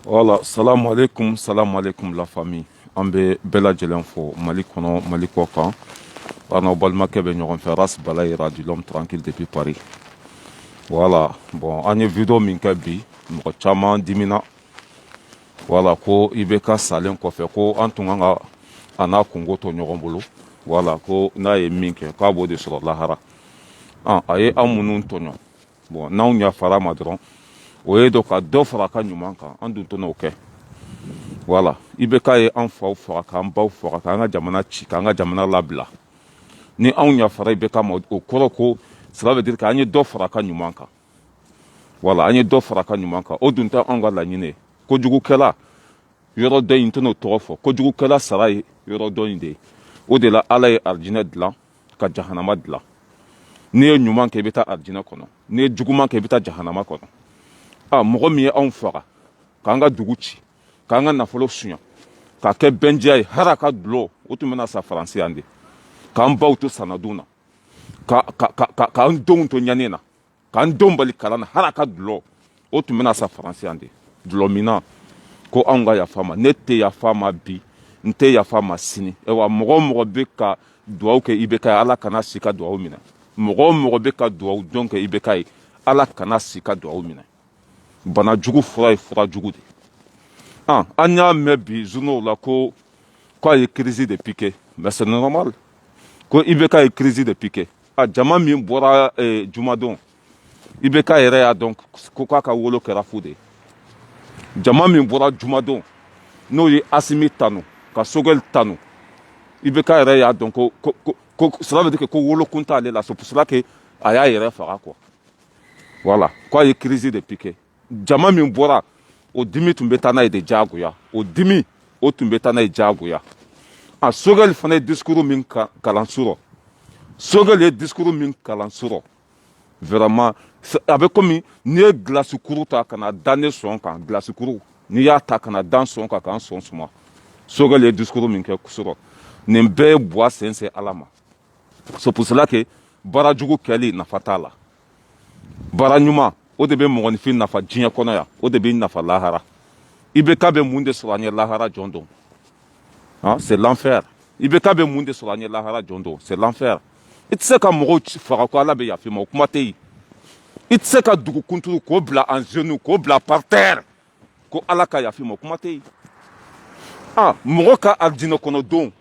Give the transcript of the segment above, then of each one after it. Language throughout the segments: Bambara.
Voilà, salam alaikum la famille. An bɛ bɛɛ lajɛlen fo Mali kɔnɔ Mali kɔ kan. An balimakɛ bɛ ɲɔgɔn fɛ Ras Bala Ira du l'homme tranquille depuis Paris. Voilà, bon an ye vidéo min kɛ bi mɔgɔ caman dimina. Voilà, ko IBK salen kɔfɛ ko an tun kan ka a n'a kungo to ɲɔgɔn bolo. Voilà, ko n'a ye min kɛ k'a b'o de sɔrɔ lahara. A ye an minnu tɔɲɔ. Bon, n'anw yafara ma dɔrɔn o ye dɔ ka dɔ fara a ka ɲuman kan an dun tɛn'o kɛ. Voilà, IBK ye an faw faga k'an baw faga k'an ka jamana ci k'an ka jamana labila. Ni anw yafara IBK ma o kɔrɔ ko cela veut dire que an ye dɔ fara a ka ɲuman kan. Voilà, an ye dɔ fara a ka ɲuman kan. O dun tɛ anw ka laɲini ye. Kojugukɛla yɔrɔ dɔ in tɛn'o tɔgɔ fɔ. Kojugukɛla sara ye yɔrɔ dɔ in de ye. O de la Ala ye arijinɛ dilan ka jahanama dilan. N'i ye ɲuman kɛ i bɛ taa arijinɛ kɔnɔ. N'i ye juguman kɛ i bɛ taa jahanama kɔnɔ. Mɔgɔ min ye anw faga k'an ka dugu ci k'an ka nafolo suɲa k'a kɛ bɛndiya ye hali a ka dulɔ o tun bɛna sa Faransi yan de k'an baw to sanadun na k'an denw to ɲani na k'an denw bali kalan na hali a ka dulɔ o tun bɛna sa Faransi yan de dulɔ mina ko anw ka yafa ma ne tɛ yafa ma bi n tɛ yafa ma sini wa mɔgɔ o mɔgɔ bɛ ka duwawu kɛ IBK ye Ala kana si ka duwawu minɛ mɔgɔ o mɔgɔ bɛ ka duwawu dɔn kɛ IBK ye Ala kana si ka duwawu minɛ bana jugu fura ye fura jugu de an y'a mɛn bi journaux la ko a ye crise de piqué mais c'est normal ko IBK ye crise de piqué jama min bɔra jumadon IBK yɛrɛ y'a dɔn ko k'a ka wolo kɛra fu de ye jama min bɔra jumadon n'o ye Asimi tanu ka Sogɛl tanu IBK yɛrɛ y'a dɔn ko cela veut dire que ko wolokun t'ale la c'est pour cela que a y'a yɛrɛ faga quoi voilà ko a ye crise de piqué jama min bɔra o dimi tun bɛ taa n'a ye de diyagoya o dimi o tun bɛ taa n'a ye diyagoya Sogɛl fana ye discours min kalan surɔ Sogɛl ye discours min kalan surɔ vraiment a bɛ komi n'i ye gilasi kuru ta ka na da ne sɔn kan gilasi kuru n'i y'a ta ka na da sɔn kan k'an sɔn suma Sogɛl ye discours min kɛ surɔ nin bɛɛ ye buwa sɛnsɛn Ala ma c'est pour cela que baara jugu kɛli nafa t'a la baara ɲuman o de bɛ mɔgɔninfin nafa diɲɛ kɔnɔ yan o de bɛ nafa lahara IBK bɛ mun de sɔrɔ an ye lahara jɔn dɔn c'est l'enfer IBK bɛ mun de sɔrɔ an ye lahara jɔn dɔn c'est l'enfer i tɛ se ka mɔgɔw faga ko Ala bɛ yafa i ma o kuma tɛ yen i tɛ se ka dugukunturu k'o bila en genou k'o bila par terre ko Ala ka yafa i ma o kuma tɛ yen mɔgɔ ka alijinɛ kɔnɔ don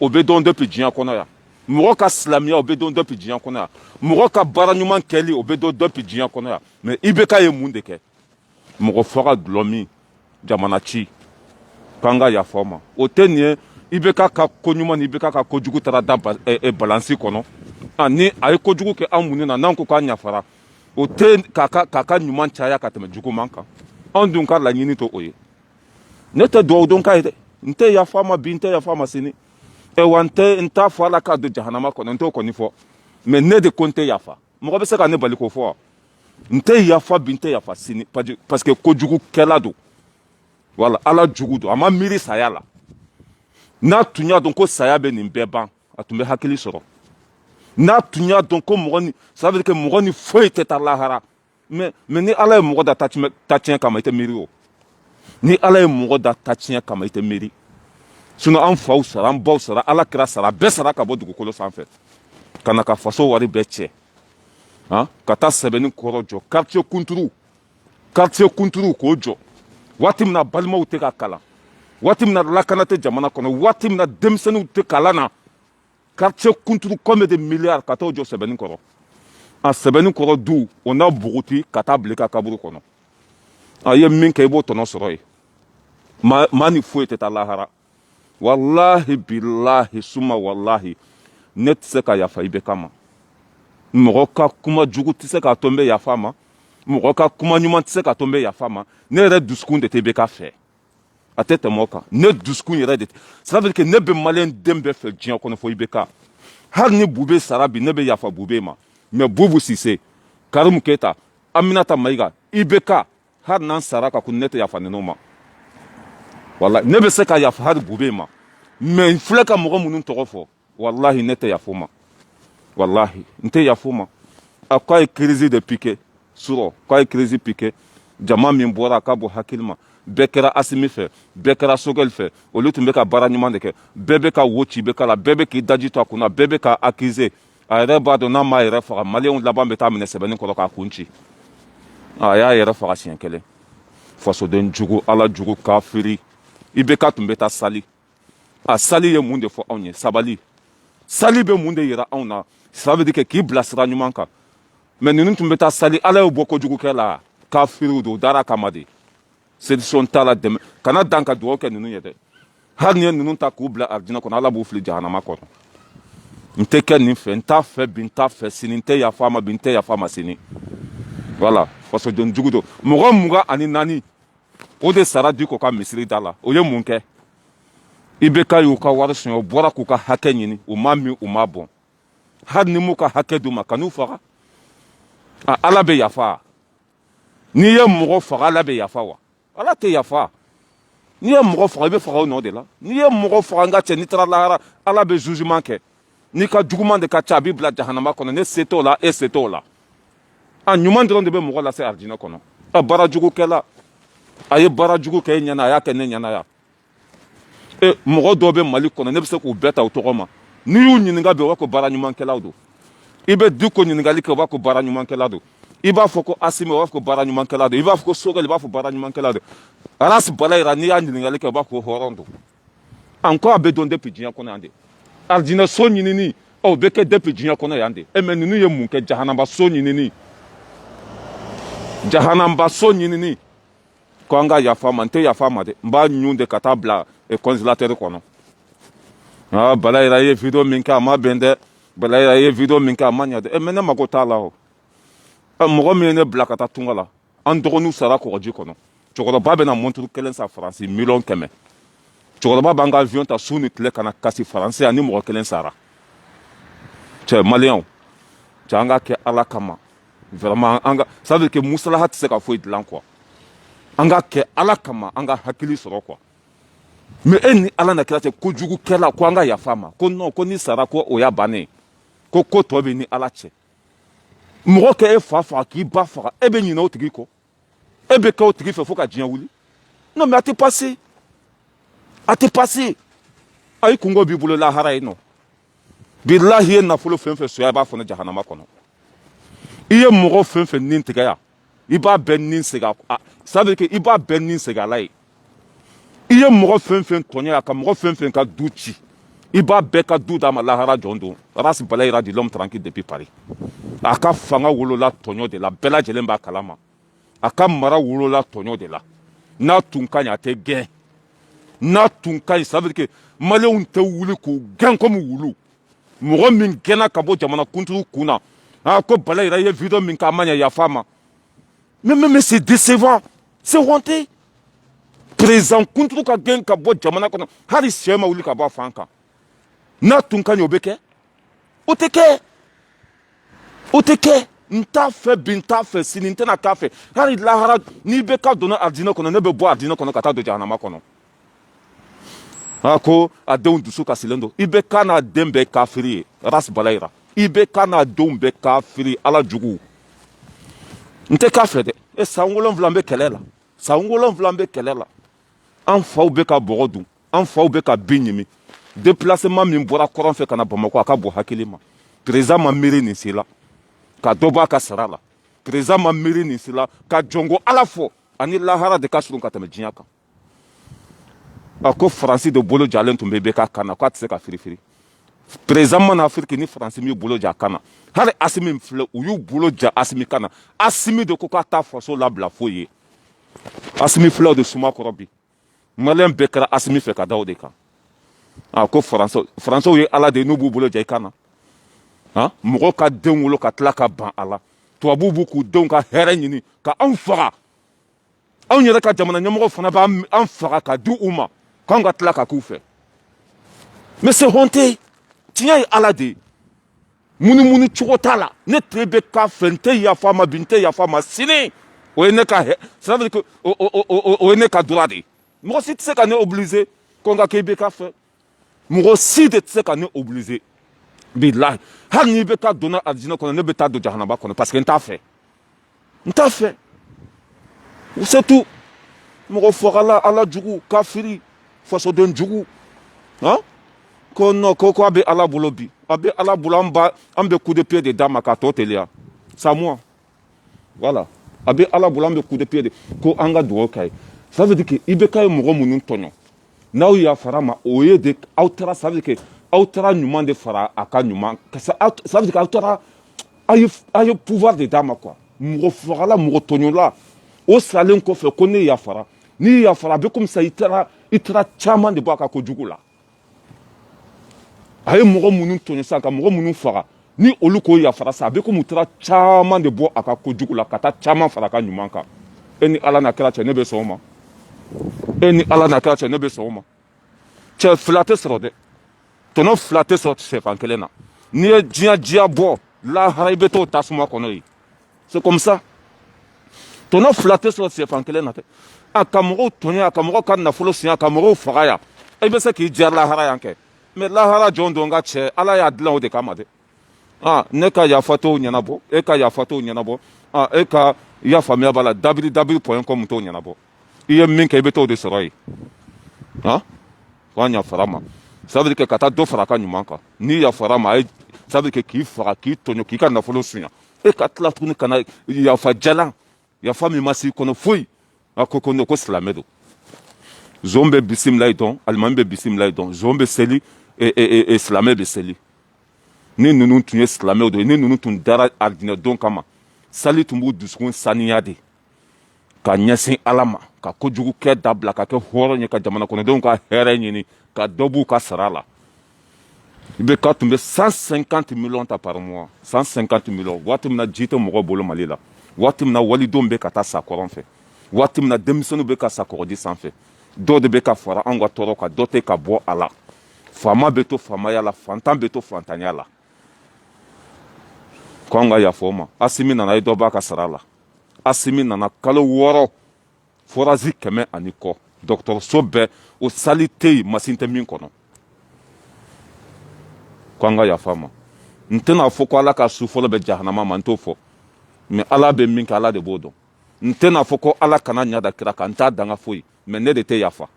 o bɛ dɔn depuis diɲɛ kɔnɔ yan mɔgɔ ka silamɛya o bɛ dɔn depuis diɲɛ kɔnɔ yan mɔgɔ ka baara ɲuman kɛli o bɛ dɔn depuis diɲɛ kɔnɔ yan mais IBK ye mun de kɛ mɔgɔ faga dulɔ min jamana ci k'an ka yafa o ma o tɛ nin ye IBK ka ko ɲuman ni IBK ka kojugu taara da balansi kɔnɔ ni a ye kojugu kɛ an mun na n'an ko k'an yafara o tɛ k'a ka ɲuman caya ka tɛmɛ juguman kan anw dun ka laɲini tɛ o ye ne tɛ duwawu dɔn k'a ye dɛ n tɛ yafa ma bi n tɛ yafa ma sini wa n t'a fɔ Ala k'a don jahanama kɔnɔ n t'o kɔni fɔ mais ne de ko n tɛ yafa mɔgɔ bɛ se ka ne bali k'o fɔ wa n tɛ yafa bi n tɛ yafa sini parce que kojugukɛla don voilà Ala jugu don a ma miiri saya la n'a tun y'a dɔn ko saya bɛ nin bɛɛ ban a tun bɛ hakili sɔrɔ n'a tun y'a dɔn ko mɔgɔ ni ça veut dire que mɔgɔ ni foyi tɛ taa lahara mais ni Ala ye mɔgɔ da ta tiɲɛ kama i tɛ miiri o ni Ala ye mɔgɔ da ta tiɲɛ kama i tɛ miiri sinon an faw sara an baw sara Ala kira sara bɛɛ sara ka bɔ dugukolo sanfɛ ka na ka faso wari bɛɛ cɛ ka taa sɛbɛnni kɔrɔ jɔ quartier kunturu k'o jɔ waati min na balimaw tɛ ka kalan waati min na lakana tɛ jamana kɔnɔ waati min na denmisɛnninw tɛ kalan na quartier kunturu combien de milliards ka t'o jɔ sɛbɛnni kɔrɔ sɛbɛnni kɔrɔ du o n'a buguti ka taa bila i ka kaburu kɔnɔ i ye min kɛ i b'o tɔnɔ sɔrɔ yen maa ni foyi tɛ taa lahara wallahi billahi suma wallahi ne tɛ se ka yafa IBK ma mɔgɔ ka kuma jugu tɛ se k'a to n bɛ yafa ma mɔgɔ ka kuma ɲuman tɛ se k'a to n bɛ yafa ma ne yɛrɛ dusukun de tɛ IBK fɛ a tɛ tɛmɛ o kan ne dusukun yɛrɛ de tɛ ça veut dire que ne bɛ maliyɛn den bɛɛ fɛ diɲɛ kɔnɔ fɔ IBK hali ni Bube sara bi ne bɛ yafa Bube ma mais Bubu Sise Karimu Keyita Aminata Mayiga IBK hali n'an sara ka kun ne tɛ yafa ninnu ma wallahi ne bɛ se ka yafa hali Bube ma mais n filɛ ka mɔgɔ minnu tɔgɔ fɔ wallahi ne tɛ yafa o ma wallahi n tɛ yafa o ma k'a ye crise de piqué surɔ k'a ye crise piqué jama min bɔra k'a bɔ hakili ma bɛɛ kɛra Asimi fɛ bɛɛ kɛra Sogɛli fɛ olu tun bɛ ka baara ɲuman de kɛ bɛɛ bɛ ka wo ci bɛ k'a la bɛɛ bɛ k'i daji to a kunna bɛɛ bɛ ka accuser a yɛrɛ b'a dɔn n'a m'a yɛrɛ faga maliyɛnw laban bɛ taa minɛ sɛbɛnni kɔrɔ k'a kun ci a y'a yɛrɛ faga siɲɛ kelen fasoden jugu ala jugu kafiri IBK tun bɛ taa sali a sali ye mun de fɔ anw ye sabali sali bɛ mun de yira anw na ça veut dire que k'i bilasira ɲuman kan mais ninnu tun bɛ taa sali ala y'o bɔ kojugukɛ la kafiriw don dara kama de solution t'a la dɛmɛ kana dan ka dugawu kɛ ninnu ye dɛ hali ni ye ninnu ta k'u bila arijinɛ kɔnɔ ala b'u fili jahanama kɔnɔ n tɛ kɛ nin fɛ n t'a fɛ bi n t'a fɛ sini n tɛ yafa a ma bi n tɛ yafa a ma sini voilà fasoden jugu don mɔgɔ 24 o de sara Diko ka misiri da la o ye mun kɛ IBK y'u ka wari sonya o bɔra k'u ka hakɛ ɲini u m'a min u m'a bɔn hali ni m'u ka hakɛ d'u ma kan'u faga ala bɛ yafa n'i ye mɔgɔ faga ala bɛ yafa wa ala tɛ yafa n'i ye mɔgɔ faga i bɛ faga o nɔ de la n'i ye mɔgɔ faga n ka cɛ n'i taara lahara ala bɛ jugement kɛ n'i ka juguman de ka ca a b'i bila jahanama kɔnɔ ne se t'o la e se t'o la ɲuman dɔrɔn de bɛ mɔgɔ lase arijinɛ kɔnɔ baara jugukɛla a ye baara jugu kɛ e ɲɛna a y'a kɛ ne ɲɛna yan mɔgɔ dɔw bɛ Mali kɔnɔ ne bɛ se k'u bɛɛ ta u tɔgɔ ma n'i y'u ɲininka bɛ u b'a ko baara ɲumankɛlaw don i bɛ Diko ɲininkali kɛ u b'a ko baara ɲumankɛla don i b'a fɔ ko Asimi u b'a fɔ ko baara ɲumankɛla don i b'a fɔ ko Sogɛli i b'a fɔ baara ɲumankɛla don Aras Balayira n'i y'a ɲininkali kɛ u b'a ko hɔrɔn don encore a bɛ dɔn depuis diɲɛ kɔnɔ yan de arijinɛ so ɲinini o bɛ kɛ depuis diɲɛ kɔnɔ yan de mais ninnu ye mun kɛ jahanaba so ɲinini jahanaba so ɲinini ko an ka yafa ma n tɛ yafa ma dɛ n b'a ɲun de ka taa bila congélateur kɔnɔ Balayira ye video min kɛ a ma bɛn dɛ Balayira ye video min kɛ a ma ɲɛ dɛ mais ne mago t'a la o mɔgɔ min ye ne bila ka taa tunga la an dɔgɔninw sara kɔgɔji kɔnɔ cɛkɔrɔba bɛna montre kelen san faransi miliyɔn 100 cɛkɔrɔba b'an ka avion ta su ni tile kana kasi faransi ani mɔgɔ kelen sara cɛ maliyɛnw cɛ an ka kɛ ala kama vraiment an ka ça veut dire que musalaha tɛ se ka foyi dilan quoi an ka kɛ ala kama an ka hakili sɔrɔ quoi mais e ni ala na kira cɛ kojugukɛla ko an ka yafa ma ko non ko ni sara ko o y'a bannen ko tɔ bɛ ni ala cɛ mɔgɔ kɛ e fa faga k'i ba faga e bɛ ɲinɛ o tigi kɔ e bɛ kɛ o tigi fɛ fo ka diɲɛ wuli non mais a tɛ passer a tɛ passer i kungo b'i bolo lahara yen nɔ bilahi ye nafolo fɛn fɛn soya i b'a fɔ ne jahanama kɔnɔ i ye mɔgɔ fɛn fɛn nin tigɛ yan i b'a bɛɛ nin segin ça veut dire que i b'a bɛɛ nin segin a la ye i ye mɔgɔ fɛn fɛn tɔɲɔ yan ka mɔgɔ fɛn fɛn ka du ci i b'a bɛɛ ka du d'a ma lahara jɔn don Aras Balayira de l'homme tranquille depuis Paris a ka fanga wolola tɔɲɔ de la bɛɛ lajɛlen b'a kalama a ka mara wolola tɔɲɔ de la n'a tun ka ɲi a tɛ gɛn n'a tun ka ɲi ça veut dire que maliyɛnw tɛ wuli k'u gɛn comme wulu mɔgɔ min gɛnna ka bɔ jamanakuntigi kun na ko Balayira ye video min kɛ a ma ɲɛ yafa ma mais c'est décevant c'est honteux président kuntigi ka gɛn ka bɔ jamana kɔnɔ hali sɛ ma wuli ka bɔ a fan kan n'a tun ka ɲi o bɛ kɛ o tɛ kɛ o tɛ kɛ n t'a fɛ bi n t'a fɛ sini n tɛna k'a fɛ hali lahara n'i bɛ ka donna arijinɛ kɔnɔ ne bɛ bɔ arijinɛ kɔnɔ ka taa don jahanama kɔnɔ ko a denw dusu kasilen don IBK n'a den bɛɛ kafiri ye Aras Balayira IBK n'a denw bɛɛ kafiri ala jugu n tɛ k'a fɛ dɛ san 7 bɛ kɛlɛ la san 7 bɛ kɛlɛ la an faw bɛ ka bɔgɔ dun an faw bɛ ka bin ɲimi déplacement min bɔra kɔrɔn fɛ ka na Bamakɔ a ka bɔ hakili ma président ma miiri nin si la ka dɔ bɔ a ka sara la président ma miiri nin si la ka jɔngo ala fɔ ani lahara de ka surun ka tɛmɛ diɲɛ kan ko faransi de bolo jalen tun bɛ IBK kan na k'a tɛ se ka firifiri président mana Afiriki ni faransi min bolo ja kan na hali Asimi filɛ u y'u bolo ja Asimi kan na Asimi de ko k'a t'a faso labila foyi ye Asimi filɛ o de suma kɔrɔ bi maliyɛn bɛɛ kɛra Asimi fɛ ka da o de kan ko faransɛw ye ala de n'u b'u bolo ja i kan na mɔgɔ ka den wolo ka tila ka ban a la tubabuw b'u k'u denw ka hɛrɛ ɲini ka anw faga anw yɛrɛ ka jamana ɲɛmɔgɔ fana b'an faga ka di u ma k'anw ka tila ka k'u fɛ mais c'est honteux tiɲɛ ye ala de ye munumunu cogo t'a la ne tile bɛ k'a fɛ n tɛ yafa ma bi n tɛ yafa ma sini o ye ne ka ça veut dire que o ye ne ka droit de ye mɔgɔ si tɛ se ka ne obliger ko n ka kɛ IBK fɛ mɔgɔ si de tɛ se ka ne obliger bilahi hali ni IBK donna arijinɛ kɔnɔ ne bɛ taa don jahanaba kɔnɔ parce que n t'a fɛ n t'a fɛ c'est tout. Mɔgɔ fagala ala jugu kafiri fasoden jugu ko non ko a bɛ ala bolo bi a bɛ ala bolo an bɛ coup de pied de d'a ma k'a tɔ teliya c'est à moi voilà a bɛ ala bolo an bɛ coup de pied de ko an ka dugawu k'a ye ça veut dire que i bɛ k'a ye mɔgɔ minnu tɔɲɔ n'aw yafara ma o ye de aw taara ça veut dire que aw taara ɲuman de fara a ka ɲuman ça veut dire que aw taara a ye pouvoir de d'a ma quoi mɔgɔ fagala mɔgɔ tɔɲɔla o salen kɔfɛ ko ne yafara n'i yafara a bɛ komi sa i taara caman de bɔ a ka kojugu la a ye mɔgɔ minnu tɔɲɔ sisan ka mɔgɔ minnu faga ni olu k'o yafara sa a bɛ komi u taara caman de bɔ a ka kojugu la ka taa caman fara a ka ɲuman kan e ni ala n'a kira cɛ ne bɛ sɔn o ma e ni ala n'a kira cɛ ne bɛ sɔn o ma cɛ fila tɛ sɔrɔ dɛ tɔnɔ fila tɛ sɔrɔ sɛfan kelen na n'i ye diɲɛ bɔ lahara i bɛ t'o tasuma kɔnɔ yen c'est comme ça tɔnɔ fila tɛ sɔrɔ sɛfan kelen na tɛ a ka mɔgɔw tɔɲɔ a ka mɔgɔw ka nafolo siɲɛ a ka mɔgɔw faga yan i bɛ se k'i diya lahara yan kɛ mais lahara jɔn don ka cɛ ala y'a dilan o de kama dɛ ne ka yafa t'o ɲɛnabɔ e ka yafa t'o ɲɛnabɔ e ka yafaamuya b'a la dabiri.com t'o ɲɛnabɔ i ye min kɛ i bɛ t'o de sɔrɔ yen k'an yafara ma ça veut dire que ka taa dɔ fara a ka ɲuman kan n'i yafara ma ça veut dire que k'i faga k'i tɔɲɔ k'i ka nafolo suɲɛ e ka tila tuguni ka na yafa jalan yafa min ma s'i kɔnɔ foyi a ko ko silamɛ don zon bɛ bisimilayi dɔn alimami bɛ bisimilayi dɔn zon bɛ seli silamɛ bɛ seli ni ninnu tun ye silamɛw de ye ni ninnu tun dara alijinɛ don kama sali tun b'u dusukun saniya de ka ɲɛsin ala ma ka kojugukɛ dabila ka kɛ hɔrɔn ye ka jamana kɔnɔdenw ka hɛrɛ ɲini ka dɔ b'u ka sara la IBK tun bɛ 150 millions ta par mois 150 millions waati min na ji tɛ mɔgɔ bolo Mali la waati min na walidenw bɛ ka taa sa kɔrɔn fɛ waati min na denmisɛnninw bɛ ka sa kɔgɔji sanfɛ dɔw de bɛ ka fara anw ka tɔɔrɔ kan dɔ tɛ ka bɔ a la faama bɛ to faamaya la fantan bɛ to fantanya la ko an ka yafa o ma Asimi nana ye dɔ b'a ka sara la Asimi nana kalo 6 forazi 100 ani kɔ dɔgɔtɔrɔso bɛɛ o sali tɛ yen masin tɛ min kɔnɔ ko an ka yafa ma n tɛna fɔ ko ala ka su fɔlɔ bɛ jahanama ma n t'o fɔ mais ala bɛ min kɛ ala de b'o dɔn n tɛna fɔ ko ala kana ɲa da kira kan n t'a danga foyi mais ne de tɛ yafa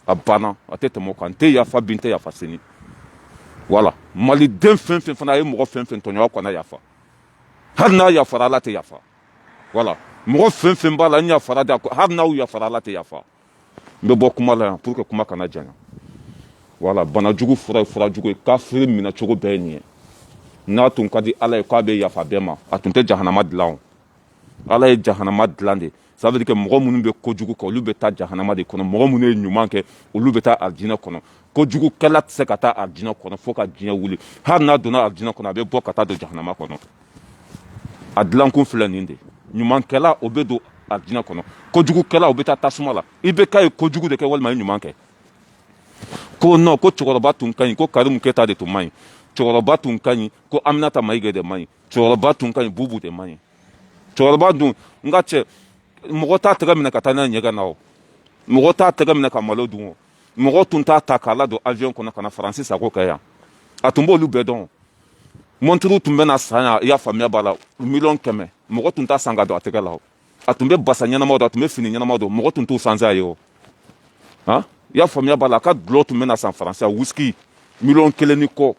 a banna a tɛ tɛmɛ o kan n tɛ yafa bi n tɛ yafa sini voilà maliden fɛn fɛn fana a ye mɔgɔ fɛn fɛn tɔɲɔ aw kana yafa hali n'a yafara ala tɛ yafa voilà mɔgɔ fɛn fɛn b'a la n yafara de hali n'aw yafara ala tɛ yafa n bɛ bɔ kuma la yan pour que kuma kana janya voilà banajugu fura ye furajugu ye kafiri minɛ cogo bɛɛ ye nin ye n'a tun ka di ala ye k'a bɛ yafa bɛɛ ma a tun tɛ jahanama dilan o ala ye jahanama dilan de ça veut dire que mɔgɔ minnu bɛ kojugu kɛ olu bɛ taa jahanama de kɔnɔ mɔgɔ minnu ye ɲuman kɛ olu bɛ taa alijinɛ kɔnɔ kojugukɛla tɛ se ka taa alijinɛ kɔnɔ fo ka diɲɛ wuli hali n'a donna alijinɛ kɔnɔ a bɛ bɔ ka taa don jahanama kɔnɔ a dilankun filɛ nin de ɲumankɛla o bɛ don alijinɛ kɔnɔ kojugukɛla o bɛ taa tasuma la i bɛ k'a ye kojugu de kɛ walima i ɲuman kɛ ko non ko cɛkɔrɔba tun ka ɲi ko Karimu Keyita de tun man ɲi cɛkɔrɔba tun ka ɲi ko Aminata Maïga de man ɲi cɛkɔrɔba tun ka ɲi Bubu de man ɲi cɛkɔrɔba dun n ka cɛ mɔgɔ t'a tɛgɛ minɛ ka taa n'a ye ɲɛgɛn na o mɔgɔ t'a tɛgɛ minɛ ka malo dun o mɔgɔ tun t'a ta k'a ladon avion kɔnɔ ka na Faransi sago kɛ yan a tun b'olu bɛɛ dɔn montre tun bɛ na san yan i y'a faamuya b'a la 100,000 mɔgɔ tun t'a san ka don a tɛgɛ la o a tun bɛ basa ɲɛnamaw don a tun bɛ fini ɲɛnamaw don mɔgɔ tun t'u sanse a ye o i y'a faamuya b'a la a ka dulɔ tun bɛ na san Faransi yan whisky 1,000,000 ni kɔ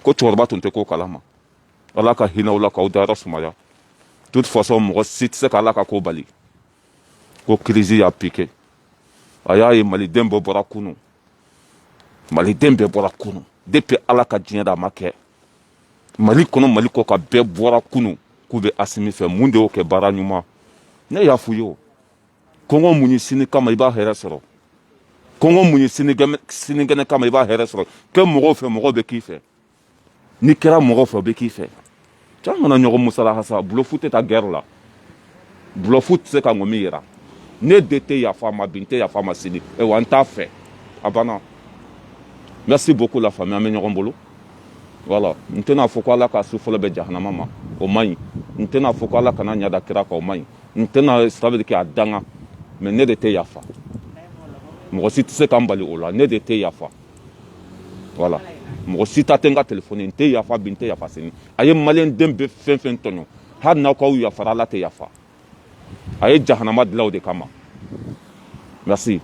ko cɛkɔrɔba tun tɛ k'o kalama ala ka hinɛ o la k'aw dayɔrɔ sumaya toute façon mɔgɔ si tɛ se k'ala ka ko bali ko crise y'a piqué a y'a ye maliden bɛɛ bɔra kunun maliden bɛɛ bɔra kunun depuis ala ka diɲɛ da a ma kɛ mali kɔnɔ mali kɔ ka bɛɛ bɔra kunun k'u bɛ Asimi fɛ mun de y'o kɛ baara ɲuman ne y'a f'u ye o kɔngɔ mun ye sini kama i b'a hɛrɛ sɔrɔ kɔngɔ mun ye sinikɛnɛ kama i b'a hɛrɛ sɔrɔ kɛ mɔgɔw fɛ mɔgɔw bɛ k'i fɛ n'i kɛra mɔgɔw fɛ o bɛ k'i fɛ can kana ɲɔgɔn musala hasa bulofu tɛ taa guerre la bulofu tɛ se ka ŋɔmi yira ne de tɛ yafa ma bi n tɛ yafa ma sini wa n t'a fɛ a banna merci beaucoup la famille an bɛ ɲɔgɔn bolo voilà n tɛna fɔ ko ala ka su fɔlɔ bɛ jahanama ma o man ɲi n tɛna fɔ ko ala kana ɲa da kira kan o man ɲi n tɛna ça veut dire que a danga mais ne de tɛ yafa mɔgɔ si tɛ se k'an bali o la ne de tɛ yafa voilà mɔgɔ si ta tɛ n ka telefɔni n tɛ yafa bi n tɛ yafa sini a ye maliyɛnden bɛɛ fɛn fɛn tɔɲɔ hali n'aw k'aw yafara ala tɛ yafa a ye jahanama dilan o de kama. Merci.